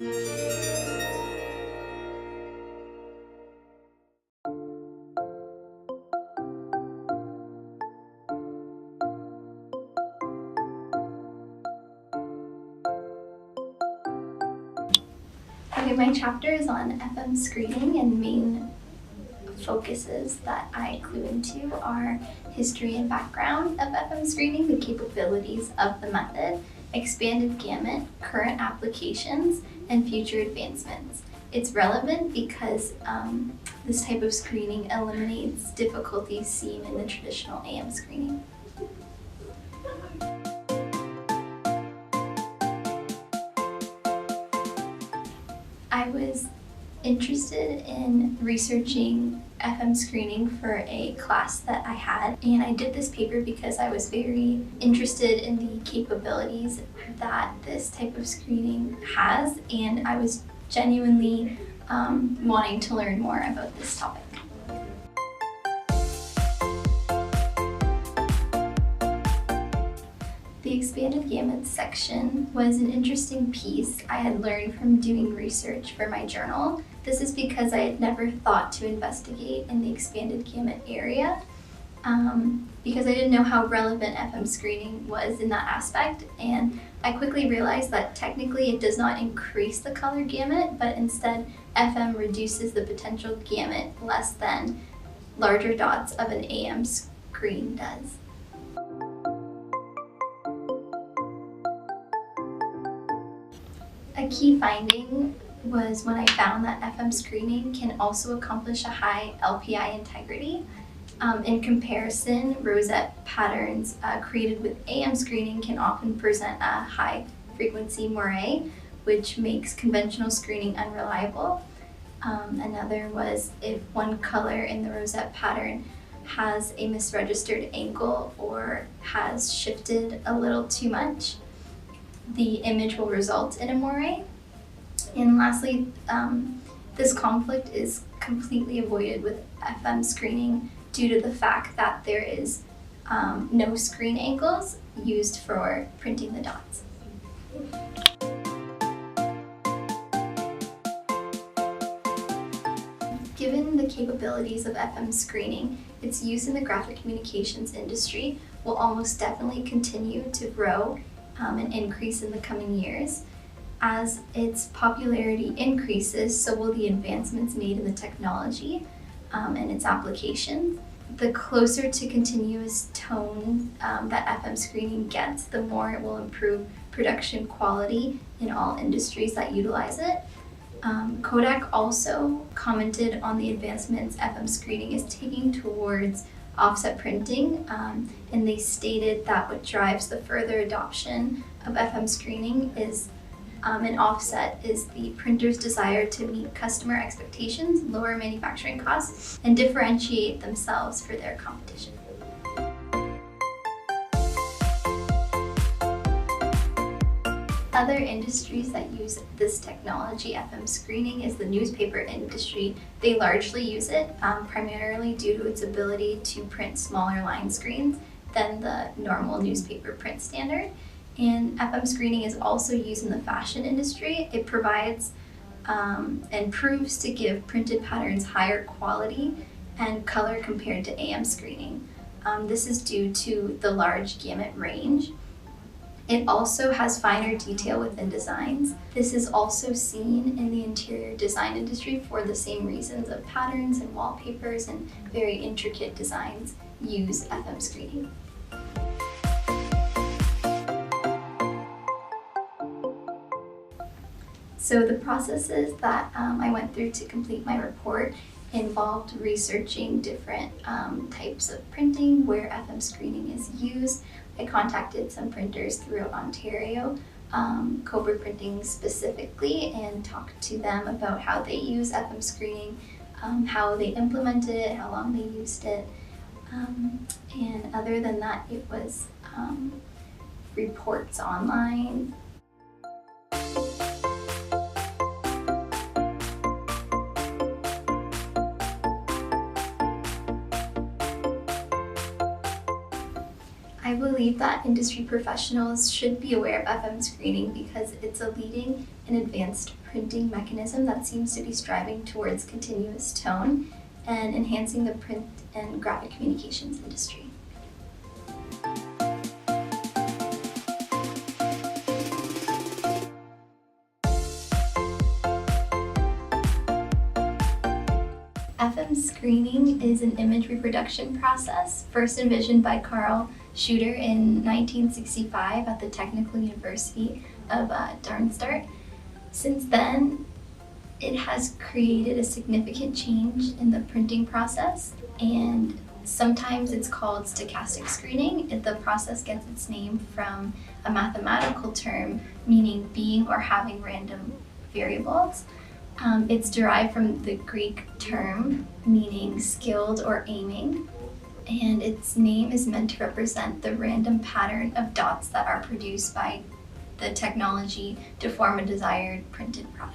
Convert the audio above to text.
Okay, my chapter is on FM screening, and main focuses that I clue into are history and background of FM screening, the capabilities of the method, expanded gamut, current applications, and future advancements. It's relevant because this type of screening eliminates difficulties seen in the traditional AM screening. I was interested in researching FM screening for a class that I had, and I did this paper because I was very interested in the capabilities that this type of screening has, and I was genuinely wanting to learn more about this topic. The expanded gamut section was an interesting piece I had learned from doing research for my journal. This is because I had never thought to investigate in the expanded gamut area because I didn't know how relevant FM screening was in that aspect, and I quickly realized that technically it does not increase the color gamut, but instead FM reduces the potential gamut less than larger dots of an AM screen does. A key finding was when I found that FM screening can also accomplish a high LPI integrity. In comparison, rosette patterns created with AM screening can often present a high frequency moire, which makes conventional screening unreliable. Another was if one color in the rosette pattern has a misregistered angle or has shifted a little too much, the image will result in a moire. And lastly, this conflict is completely avoided with FM screening due to the fact that there is no screen angles used for printing the dots. Given the capabilities of FM screening, its use in the graphic communications industry will almost definitely continue to grow and increase in the coming years. As its popularity increases, so will the advancements made in the technology and its applications. The closer to continuous tone that FM screening gets, the more it will improve production quality in all industries that utilize it. Kodak also commented on the advancements FM screening is taking towards offset printing, and they stated that what drives the further adoption of FM screening is an offset is the printer's desire to meet customer expectations, lower manufacturing costs, and differentiate themselves for their competition. Other industries that use this technology, FM screening, is the newspaper industry. They largely use it primarily due to its ability to print smaller line screens than the normal newspaper print standard. And FM screening is also used in the fashion industry. It provides and proves to give printed patterns higher quality and color compared to AM screening. This is due to the large gamut range. It also has finer detail within designs. This is also seen in the interior design industry for the same reasons of patterns and wallpapers and very intricate designs use FM screening. So the processes that I went through to complete my report involved researching different types of printing where FM screening is used. I contacted some printers throughout Ontario, Cobra Printing specifically, and talked to them about how they use FM screening, how they implemented it, how long they used it. And other than that, it was reports online. I believe that industry professionals should be aware of FM screening because it's a leading an advanced printing mechanism that seems to be striving towards continuous tone and enhancing the print and graphic communications industry. FM screening is an image reproduction process first envisioned by Carl Schutter in 1965 at the Technical University of Darmstadt. Since then, it has created a significant change in the printing process, and sometimes it's called stochastic screening. The process gets its name from a mathematical term meaning being or having random variables. It's derived from the Greek term meaning skilled or aiming, and its name is meant to represent the random pattern of dots that are produced by the technology to form a desired printed product.